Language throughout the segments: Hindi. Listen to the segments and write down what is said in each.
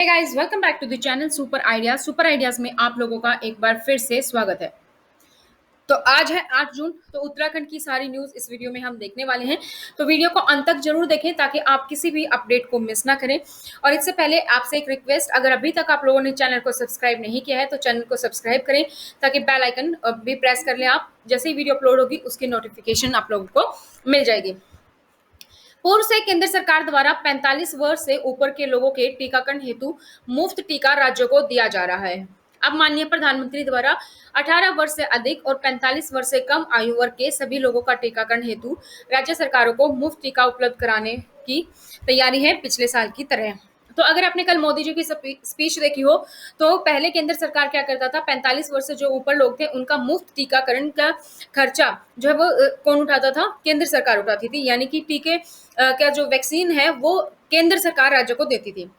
Hey guys, welcome back to the channel super ideas में आप लोगों का एक बार फिर से स्वागत है। तो आज है 8 जून। तो उत्तराखंड की सारी न्यूज़ इस वीडियो में हम देखने वाले हैं। तो वीडियो को अंत तक जरूर देखें ताकि आप किसी भी अपडेट को मिस ना करें। और इससे पहले आपसे एक रिक्वेस्ट, अगर अभी तक आप लोगों ने चैनल को सब्सक्राइब नहीं किया है तो चैनल को सब्सक्राइब करें ताकि बेल आइकन भी प्रेस कर लें। आप जैसे ही वीडियो अपलोड होगी उसकी नोटिफिकेशन आप लोगों को मिल जाएगी। पूर्व से केंद्र सरकार द्वारा 45 वर्ष से ऊपर के लोगों के टीकाकरण हेतु मुफ्त टीका राज्यों को दिया जा रहा है। अब माननीय प्रधानमंत्री द्वारा 18 वर्ष से अधिक और 45 वर्ष से कम आयु वर्ग के सभी लोगों का टीकाकरण हेतु राज्य सरकारों को मुफ्त टीका उपलब्ध कराने की तैयारी है, पिछले साल की तरह। तो अगर आपने कल मोदी जी की स्पीच देखी हो, तो पहले केंद्र सरकार क्या करता था, 45 वर्ष से जो ऊपर लोग थे उनका मुफ्त टीकाकरण का खर्चा जो है वो कौन उठाता था? केंद्र सरकार उठाती थी। यानी कि टीके क्या जो वैक्सीन है वो केंद्र सरकार राज्य को देती थी।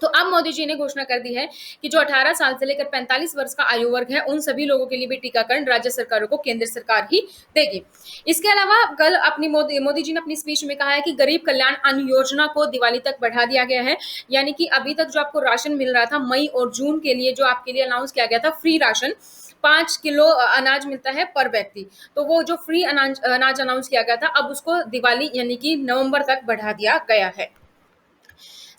तो अब मोदी जी ने घोषणा कर दी है कि जो 18 साल से लेकर 45 वर्ष का आयु वर्ग है उन सभी लोगों के लिए भी टीकाकरण राज्य सरकारों को केंद्र सरकार ही देगी। इसके अलावा कल अपनी मोदी जी ने अपनी स्पीच में कहा है कि गरीब कल्याण अन्न योजना को दिवाली तक बढ़ा दिया गया है। यानी कि अभी तक जो आपको राशन मिल रहा था मई और जून के लिए, जो आपके लिए अनाउंस किया गया था फ्री राशन, 5 किलो अनाज मिलता है पर व्यक्ति, तो वो जो फ्री अनाज अनाउंस किया गया था अब उसको दिवाली यानी कि नवंबर तक बढ़ा दिया गया है।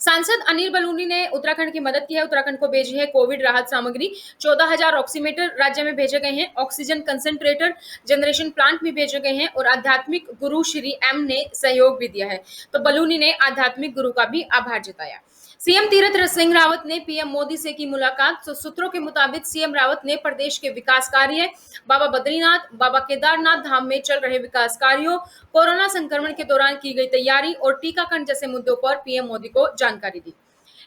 सांसद अनिल बलूनी ने उत्तराखंड की मदद की है। उत्तराखंड को भेजी है कोविड राहत सामग्री। 14,000 ऑक्सीमीटर राज्य में भेजे गए हैं। ऑक्सीजन कंसंट्रेटर जनरेशन प्लांट भी भेजे गए हैं और आध्यात्मिक गुरु श्री एम ने सहयोग भी दिया है। तो बलूनी ने आध्यात्मिक गुरु का भी आभार जताया। सीएम तीरथ सिंह रावत ने पीएम मोदी से की मुलाकात। तो सूत्रों के मुताबिक सीएम रावत ने प्रदेश के विकास कार्य, बाबा बद्रीनाथ, बाबा केदारनाथ धाम में चल रहे विकास कार्यों, कोरोना संक्रमण के दौरान की गई तैयारी और टीकाकरण जैसे मुद्दों पर पीएम मोदी को जानकारी दी।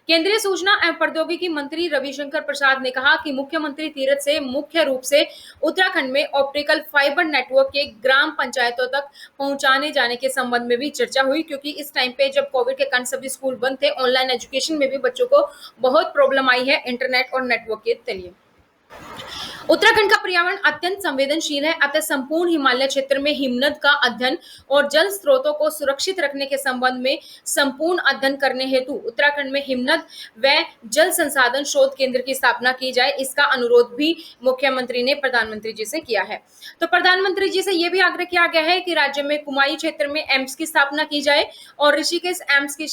केंद्रीय सूचना एवं प्रौद्योगिकी मंत्री रविशंकर प्रसाद ने कहा कि मुख्यमंत्री तीरथ से मुख्य रूप से उत्तराखंड में ऑप्टिकल फाइबर नेटवर्क के ग्राम पंचायतों तक पहुंचाने जाने के संबंध में भी चर्चा हुई, क्योंकि इस टाइम पे जब कोविड के कारण सभी स्कूल बंद थे, ऑनलाइन एजुकेशन में भी बच्चों को बहुत प्रॉब्लम आई है इंटरनेट और नेटवर्क के जरिए। उत्तराखंड का पर्यावरण अत्यंत संवेदनशील है, अतः संपूर्ण हिमालय क्षेत्र में हिमनद का अध्ययन और जल स्रोतों को सुरक्षित रखने के संबंध में संपूर्ण अध्ययन करने हेतु उत्तराखंड में हिमनद व जल संसाधन शोध केंद्र की स्थापना की जाए, इसका अनुरोध भी मुख्यमंत्री ने प्रधानमंत्री जी से किया है। तो प्रधानमंत्री जी से यह भी आग्रह किया गया है कि राज्य में कुमाई क्षेत्र में एम्स की स्थापना की जाए और ऋषिकेश एम्स की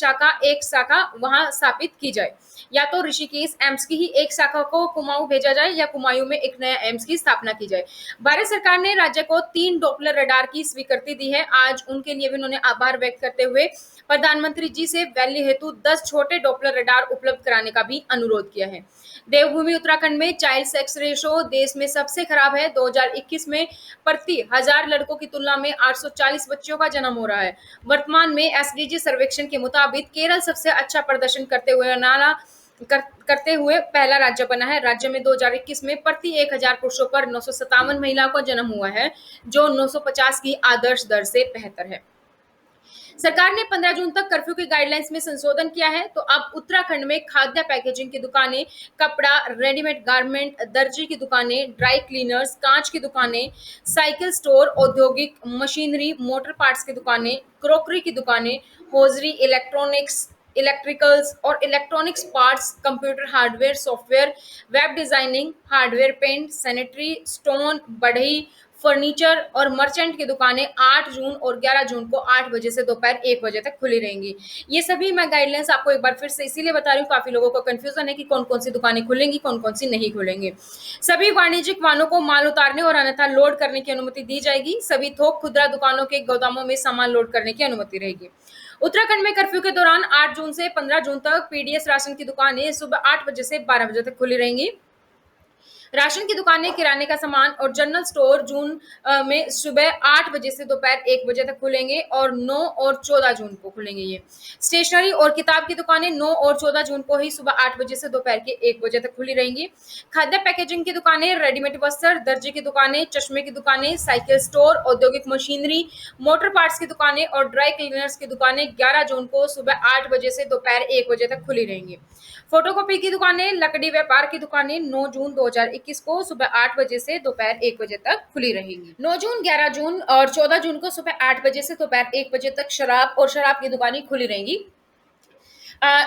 एक शाखा वहां स्थापित की जाए, या तो ऋषिकेश एम्स की ही एक शाखा को कुमाऊं भेजा जाए या कुमाऊं में एक नया एम्स की स्थापना की जाए। भारत सरकार ने राज्य को 3 डॉपलर रडार की स्वीकृति दी है। आज उनके लिए भी उन्होंने आभार व्यक्त करते हुए प्रधानमंत्री जी से वैली हेतु 10 छोटे डॉपलर रडार उपलब्ध कराने का भी अनुरोध किया है। देवभूमि उत्तराखंड में चाइल्ड सेक्स रेशो देश में सबसे खराब है। 2021 में प्रति 1000 लड़कों की तुलना में 840 बच्चों का जन्म हो रहा है। वर्तमान में एसडीजी सर्वेक्षण के मुताबिक केरल सबसे अच्छा प्रदर्शन करते हुए पहला राज्य बना है। राज्य में 2021 में प्रति 1000 पुरुषों पर 957 महिलाओं का जन्म हुआ है, जो 950 की आदर्श दर से बेहतर है। सरकार ने 15 जून तक कर्फ्यू की गाइडलाइंस में संशोधन किया है। तो अब उत्तराखंड में खाद्य पैकेजिंग की दुकानें, कपड़ा, रेडीमेड गारमेंट, दर्जी की दुकानें, ड्राई क्लीनर्स, कांच की दुकानें, साइकिल स्टोर, औद्योगिक मशीनरी, मोटर पार्ट्स की दुकानें, क्रॉकरी की दुकानें, होजरी, इलेक्ट्रिकल्स और electronics parts, computer hardware, software, web designing, hardware, paint, sanitary, stone, बढ़ई, फर्नीचर और मर्चेंट की दुकानें 8 जून और 11 जून को 8 बजे से दोपहर 1 बजे तक खुली रहेंगी। ये सभी मैं गाइडलाइंस आपको एक बार फिर से इसीलिए बता रही हूँ, काफी लोगों को कंफ्यूजन है कि कौन कौन सी दुकानें खुलेंगी, कौन कौन सी नहीं खुलेंगी। सभी वाणिज्यिक वाहनों को माल उतारने और अन्यथा लोड करने की अनुमति दी जाएगी। सभी थोक खुदरा दुकानों के गोदामों में सामान लोड करने की अनुमति रहेगी। उत्तराखंड में कर्फ्यू के दौरान 8 जून से 15 जून तक पीडीएस राशन की दुकानें सुबह 8 बजे से 12 बजे तक खुली रहेंगी। राशन की दुकानें, किराने का सामान और जनरल स्टोर जून में सुबह 8 बजे से दोपहर 1 बजे तक खुलेंगे और 9 और 14 जून को खुलेंगे। ये स्टेशनरी और किताब की दुकानें 9 और 14 जून को ही सुबह 8 बजे से दोपहर के 1 बजे तक खुली रहेंगी। खाद्य पैकेजिंग की दुकानें, रेडीमेड वस्त्र, दर्जी की दुकानें, चश्मे की दुकानें, साइकिल स्टोर, औद्योगिक मशीनरी, मोटर पार्ट्स की दुकानें और ड्राई क्लीनर्स की दुकानें 11 जून को सुबह 8 बजे से दोपहर 1 बजे तक खुली रहेंगी। फोटोकॉपी की दुकानें, लकड़ी व्यापार की दुकानें 9 जून 2021 को सुबह 8 बजे से दोपहर 1 बजे तक खुली रहेंगी। 9 जून, 11 जून और 14 जून को सुबह 8 बजे से दोपहर 1 बजे तक शराब और शराब की दुकानें खुली रहेंगी।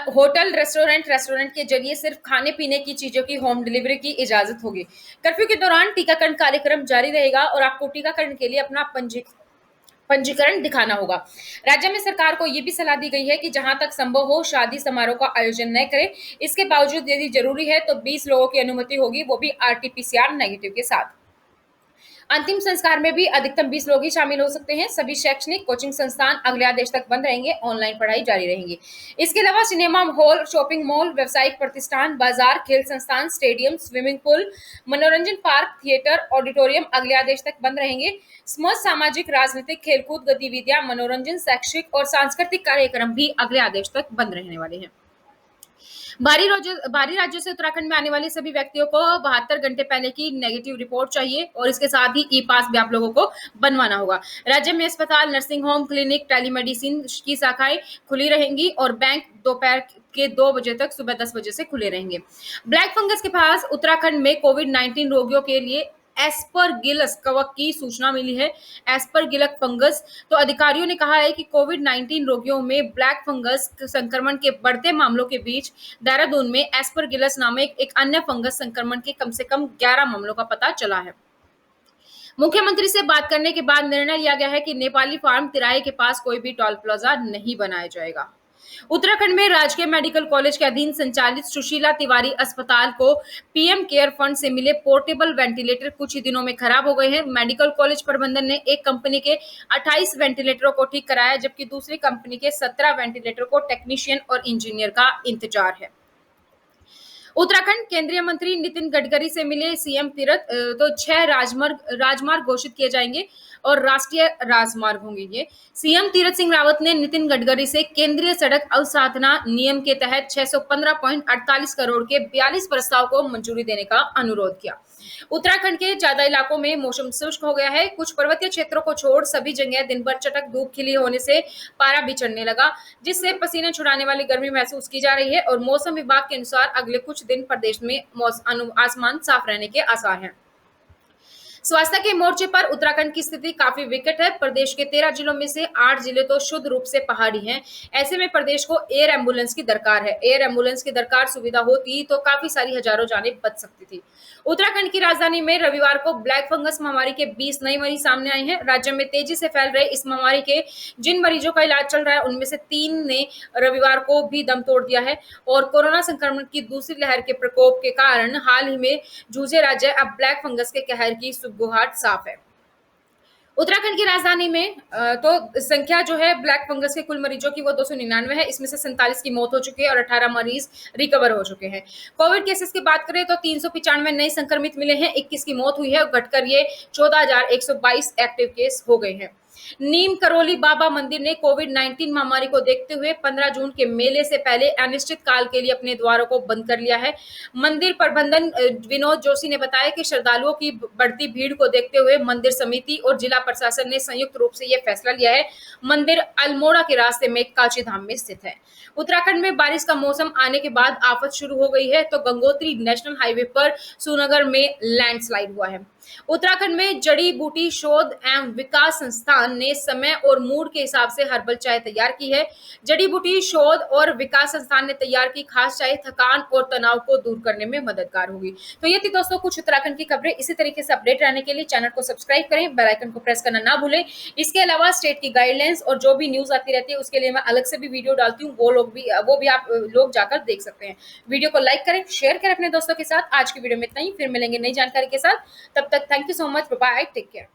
होटल, रेस्टोरेंट के जरिए सिर्फ खाने पीने की चीजों की होम डिलीवरी की इजाजत होगी। कर्फ्यू के दौरान टीकाकरण कार्यक्रम जारी रहेगा और आपको टीकाकरण के लिए अपना पंजीकरण दिखाना होगा। राज्य में सरकार को यह भी सलाह दी गई है कि जहां तक संभव हो शादी समारोह का आयोजन न करें। इसके बावजूद यदि जरूरी है तो 20 लोगों की अनुमति होगी, वो भी आरटीपीसीआर नेगेटिव के साथ। अंतिम संस्कार में भी अधिकतम 20 लोग ही शामिल हो सकते हैं। सभी शैक्षणिक कोचिंग संस्थान अगले आदेश तक बंद रहेंगे, ऑनलाइन पढ़ाई जारी रहेगी। इसके अलावा सिनेमा हॉल, शॉपिंग मॉल, व्यावसायिक प्रतिष्ठान, बाजार, खेल संस्थान, स्टेडियम, स्विमिंग पूल, मनोरंजन पार्क, थिएटर, ऑडिटोरियम अगले आदेश तक बंद रहेंगे। समस्त सामाजिक, राजनीतिक, खेलकूद गतिविधियां, मनोरंजन, शैक्षिक और सांस्कृतिक कार्यक्रम भी अगले आदेश तक बंद रहने वाले हैं। बाहरी राज्यों से उत्तराखंड में आने वाले सभी व्यक्तियों को 72 घंटे पहले की नेगेटिव रिपोर्ट चाहिए और इसके साथ ही ई पास भी आप लोगों को बनवाना होगा। राज्य में अस्पताल, नर्सिंग होम, क्लिनिक, टेलीमेडिसिन की शाखाएं खुली रहेंगी और बैंक दोपहर के 2 बजे तक सुबह 10 बजे से खुले रहेंगे। ब्लैक फंगस के पास उत्तराखंड में कोविड-19 रोगियों के लिए एस्परगिलस कवक की सूचना मिली है। एस्परगिलस फंगस, तो अधिकारियों ने कहा है कि कोविड-19 रोगियों में ब्लैक फंगस संक्रमण के बढ़ते मामलों के बीच देहरादून में एस्परगिलस नामक एक अन्य फंगस संक्रमण के कम से कम 11 मामलों का पता चला है। मुख्यमंत्री से बात करने के बाद निर्णय लिया गया है कि नेपाली फार्म तिराहे के पास कोई भी टोल प्लाजा नहीं बनाया जाएगा। उत्तराखंड में राजकीय मेडिकल कॉलेज के अधीन संचालित सुशीला तिवारी अस्पताल को पीएम केयर फंड से मिले पोर्टेबल वेंटिलेटर कुछ ही दिनों में खराब हो गए हैं। मेडिकल कॉलेज प्रबंधन ने एक कंपनी के 28 वेंटिलेटरों को ठीक कराया, जबकि दूसरी कंपनी के 17 वेंटिलेटर को टेक्नीशियन और इंजीनियर का इंतजार है। उत्तराखंड केंद्रीय मंत्री नितिन गडकरी से मिले सीएम तीरथ, तो 6 राजमार्ग घोषित किए जाएंगे और राष्ट्रीय राजमार्ग होंगे ये। सीएम तीरथ सिंह रावत ने नितिन गडकरी से केंद्रीय सड़क अवसाधना नियम के तहत 615.48 करोड़ के 42 प्रस्ताव को मंजूरी देने का अनुरोध किया। उत्तराखंड के ज्यादा इलाकों में मौसम शुष्क हो गया है। कुछ पर्वतीय क्षेत्रों को छोड़ सभी जगह दिन भर चटक धूप खिली होने से पारा भी चढ़ने लगा, जिससे पसीने छुड़ाने वाली गर्मी महसूस की जा रही है और मौसम विभाग के अनुसार अगले कुछ दिन प्रदेश में आसमान साफ रहने के आसार हैं। स्वास्थ्य के मोर्चे पर उत्तराखंड की स्थिति काफी विकट है। प्रदेश के 13 जिलों में से 8 जिले तो शुद्ध रूप से पहाड़ी हैं। ऐसे में प्रदेश को एयर एम्बुलेंस की दरकार है। एयर एम्बुलेंस की दरकार सुविधा होती तो काफी सारी हजारों जानें बच सकती थी। उत्तराखंड की राजधानी में रविवार को ब्लैक फंगस महामारी के 20 नए मरीज सामने आए हैं। राज्य में तेजी से फैल रहे इस महामारी के जिन मरीजों का इलाज चल रहा है उनमें से 3 ने रविवार को भी दम तोड़ दिया है और कोरोना संक्रमण की दूसरी लहर के प्रकोप के कारण हाल ही में जूझे राज्य अब ब्लैक फंगस के कहर की सुगबुगाहट साफ है। उत्तराखंड की राजधानी में तो संख्या जो है ब्लैक फंगस के कुल मरीजों की वो 299 है। इसमें से 47 की मौत हो चुकी है और 18 मरीज रिकवर हो चुके हैं। कोविड केसेस की बात करें तो 395 नए संक्रमित मिले हैं, 21 की मौत हुई है और घटकर ये 14,122 एक्टिव केस हो गए हैं। नीम करोली बाबा मंदिर ने कोविड-19 महामारी को देखते हुए 15 जून के मेले से पहले अनिश्चित काल के लिए अपने द्वारों को बंद कर लिया है। मंदिर प्रबंधन विनोद जोशी ने बताया कि श्रद्धालुओं की बढ़ती भीड़ को देखते हुए मंदिर समिति और जिला प्रशासन ने संयुक्त रूप से यह फैसला लिया है। मंदिर अल्मोड़ा के रास्ते में कांची धाम में स्थित है। उत्तराखंड में बारिश का मौसम आने के बाद आफत शुरू हो गई है, तो गंगोत्री नेशनल हाईवे पर सुनगर में लैंडस्लाइड हुआ है। उत्तराखंड में जड़ी बूटी शोध एवं विकास संस्थान ने समय और मूड के हिसाब से हर्बल चाय तैयार की है। जड़ी बूटी शोध और विकास संस्थान ने तैयार की खास चाय थकान और तनाव को दूर करने में मददगार होगी। तो ये थी दोस्तों कुछ उत्तराखंड की खबरें। इसी तरीके से अपडेट रहने के लिए चैनल को सब्सक्राइब करें, बेल आइकन को प्रेस करना ना भूलें। इसके अलावा स्टेट की गाइडलाइंस और जो भी न्यूज आती रहती है उसके लिए मैं अलग से भी वीडियो डालती हूँ, वो भी आप लोग जाकर देख सकते हैं। वीडियो को लाइक करें, शेयर करें अपने दोस्तों के साथ। आज की वीडियो में इतना ही, फिर मिलेंगे नई जानकारी के साथ। तब तक thank you so much, bye, take care.